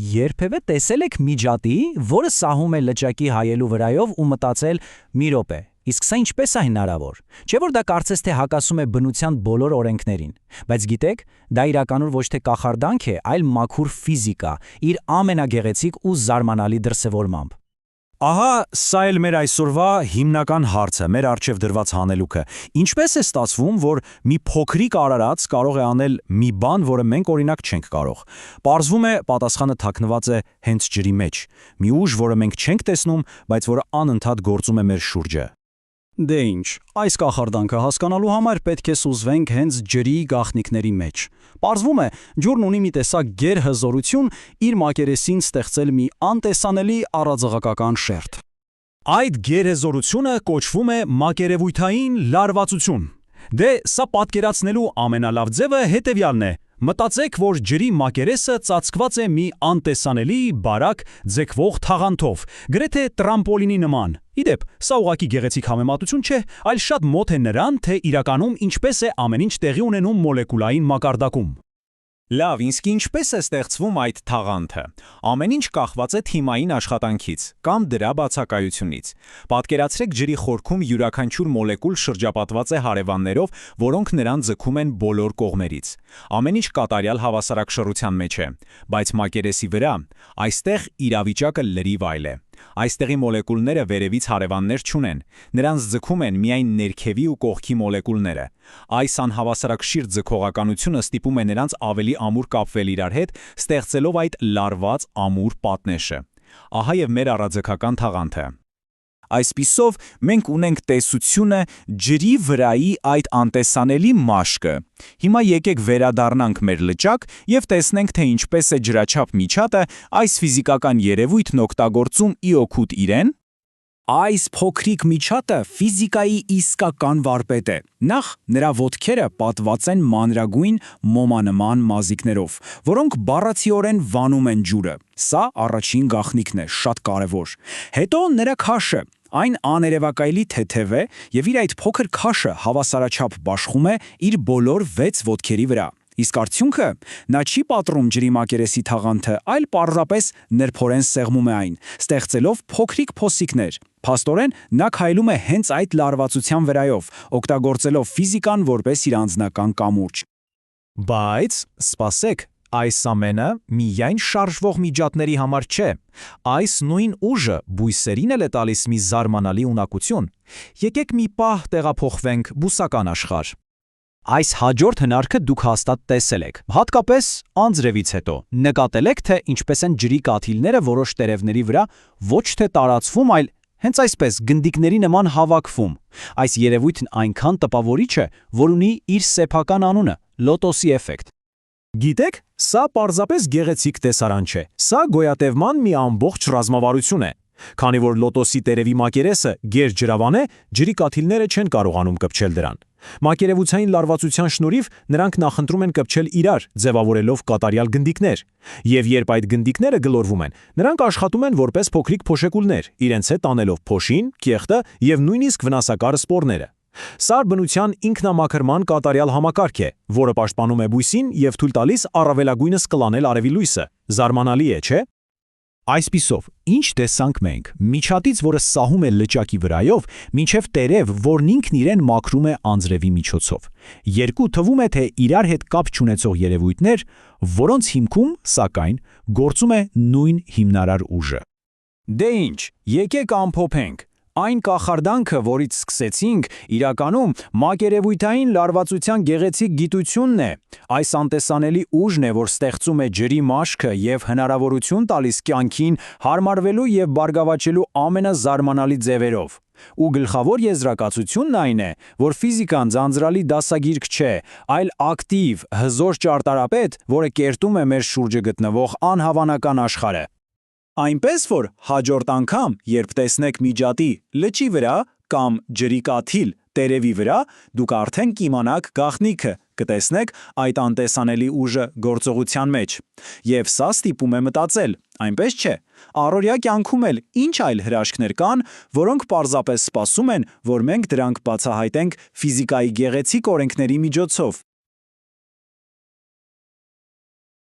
Երբևէ տեսել եք միջատի, որը սահում է լճակի հայելու վրայով ու մտածել՝ մի րոպե, իսկ սա ինչպես է հնարավոր։ Չէ՞ որ դա կարծես թե հակասում է բնության բոլոր օրենքներին։ Բայց գիտեք, դա իրականում ոչ թե կախարդանք է, այլ մաքուր ֆիզիկա, իր ամենագեղեցիկ ու զարմանալի դրսևորմամբ։ Ահա սա էլ մեր այսօրվա հիմնական հարցը, մեր առջև դրված հանելուկը։ Ինչպես է ստացվում, որ մի փոքրիկ արարած կարող է անել մի բան, որը մենք օրինակ չենք կարող։ Պարզվում է, պատասխանը թաքնված է հենց ջրի մեջ։ Մի ուժ, որը մենք չենք տեսնում, բայց որը անընդհատ գործում է մեր շուրջը։ Դե ինչ, այս կախարդանքը հասկանալու համար պետք է սուզվենք հենց ջրի գաղտնիքների մեջ։ Պարզվում է, ջուրն ունի մի տեսակ գերհզորություն իր մակերեսին ստեղծել մի անտեսանելի առաձղակական շերտ։ Այդ գերհզորությունը կոչվում է մակերևույթային լարվածություն։ Դե սա պատկերացնելու ամենալավ ձևը հետևյալն է. մտածեք, որ ջրի մակերեսը ծածկված է մի անտեսանելի, բարակ, ձգվող թաղանթով, գրեթե տրամպոլինի նման։ Իդեպ, սա ուղղակի գեղեցիկ համեմատություն չէ, այլ շատ մոտ է նրան, թե իրականում ինչպես է ամեն ինչ տեղի ունենում մոլեկուլային մակարդակում։ Լավ, իսկ ինչպես է ստեղծվում այդ թաղանթը։ Ամեն ինչ կախված է թիմային աշխատանքից կամ դրա բացակայությունից։ Պատկերացրեք ջրի խորքում յուրաքանչյուր մոլեկուլ շրջապատված է հարևաններով, որոնք նրան ձգում են բոլոր կողմերից։ Ամեն ինչ կատարյալ հավասարակշռության մեջ է, բայց մակերեսի վրա այստեղ իրավիճակը լրիվ այլ է։ Այստեղի մոլեկուլները վերևից հարևաններ չունեն, նրանց ձգում են միայն ներքևի ու կողքի մոլեկուլները։ Այս անհավասարակշիռ ձգողականությունը ստիպում է նրանց ավելի ամուր կապվել իրար հետ, ստեղծելով այդ լարված ամուր պատնեշը։ Ահա եւ մեր առաձգական թաղանթը։ Այսպիսով մենք ունենք տեսությունը ջրի վրայի այդ անտեսանելի մաշկը։ Հիմա եկեք վերադառնանք մեր լճակ եւ տեսնենք, թե ինչպես է ջրաչափ միջատը այս ֆիզիկական երևույթն օգտագործում ի օգուտ իրեն։ Այս փոքրիկ միջատը ֆիզիկայի իսկական վարպետ է։ Նախ նրա ոտքերը պատված են մանրագույն մոմանման մազիկներով, որոնք բառացիորեն վանում են ջուրը։ Սա առաջին գաղտնիքն է, շատ կարևոր։ Հետո նրա քաշը, այն աներևակայելի թեթև է եւ իր այդ փոքր քաշը հավասարաչափ բաշխում է իր բոլոր 6 ոտքերի վրա։ Իսկ արդյունքը նա չի պատռում ջրի մակերեսի թաղանթը, այլ պարզապես նրբորեն սեղմում է այն, ստեղծելով փոքրիկ փոսիկներ։ Փաստորեն նա քայլում է հենց այդ լարվածության վրայով, օգտագործելով ֆիզիկան որպես իր անձնական կամուրջ։ Բայց, սպասեք, այս ամենը միայն շարժվող միջատների համար չէ։ Այս նույն ուժը բույսերին էլ է տալիս մի զարմանալի ունակություն։ Եկեք մի պահ տեղափոխվենք բուսական աշխարհ։ Այս հաջորդ հնարքը դուք հաստատ տեսել եք, հատկապես անձրևից հետո։ Նկատել եք, թե ինչպես են ջրի կաթիլները որոշ տերևների վրա ոչ թե տարածվում, այլ հենց այսպես գնդիկների նման հավաքվում։ Այս երևույթն այնքան տպավորիչ է, որ ունի իր սեփական անունը՝ լոտոսի էֆեկտ։ Գիտեք, սա պարզապես գեղեցիկ տեսարան չէ։ Սա գոյատևման մի ամբողջ ռազմավարություն է։ Քանի որ լոտոսի տերևի մակերեսը գերջրավան է, ջրի կաթիլները չեն կարողանում կպչել դրան։ Մակերևութային լարվածության շնորհիվ նրանք նախընտրում են կպչել իրար, ձևավորելով կատարյալ գնդիկներ։ Եվ երբ այդ գնդիկները գլորվում են, նրանք աշխատում են որպես փոքրիկ փոշեկուլներ, իրենց հետ տանելով փոշին, կեղտը եւ նույնիսկ վնասակար սպորները։ Սա բնության ինքնամաքրման կատարյալ համակարգ է, որը պաշտպանում է բույսին եւ թույլ տալիս առավելագույնս կլանել արևի լույսը։ Զարմանալի է, չէ՞։ Այսպիսով, ինչ տեսանք մենք, միջատից, որը սահում է լճակի վրայով, մինչև տերև, որն ինքն իրեն մաքրում է անձրևի միջոցով։ Երկու թվում է, թե իրար հետ կապ չունեցող երևույթներ, որոնց հիմքում, սակայն, գործում է նույն հիմնարար ուժը։ Դե ինչ, եկեք ամփոփենք։ Այն կախարդանքը, որից սկսեցինք, իրականում մակերևույթային լարվածության գեղեցիկ գիտությունն է։ Այս անտեսանելի ուժն է, որ ստեղծում է ջրի մաշկը եւ հնարավորություն տալիս կյանքին հարմարվելու եւ բարգավաճելու ամենազարմանալի ձևերով։ Ու գլխավոր եզրակացությունն այն է, որ ֆիզիկան ձանձրալի դասագիրք չէ, այլ ակտիվ, հզոր ճարտարապետ, որը կերտում է մեր շուրջը գտնվող անհավանական աշխարհը։ Այնպես որ հաջորդ անգամ, երբ տեսնեք միջատի լճի վրա կամ ջրի կաթիլ տերևի վրա, դուք արդեն կիմանաք գաղտնիքը, կտեսնեք այդ անտեսանելի ուժը գործողության մեջ։ Եվ սա ստիպում է մտածել, այնպես չէ։ Առօրյա կյանքում էլ ինչ այլ հրաշքներ կան, որոնք պարզապես սպասում են, որ մենք դրանք բացահայտենք ֆիզիկայի գեղեցիկ օրենքների միջոցով։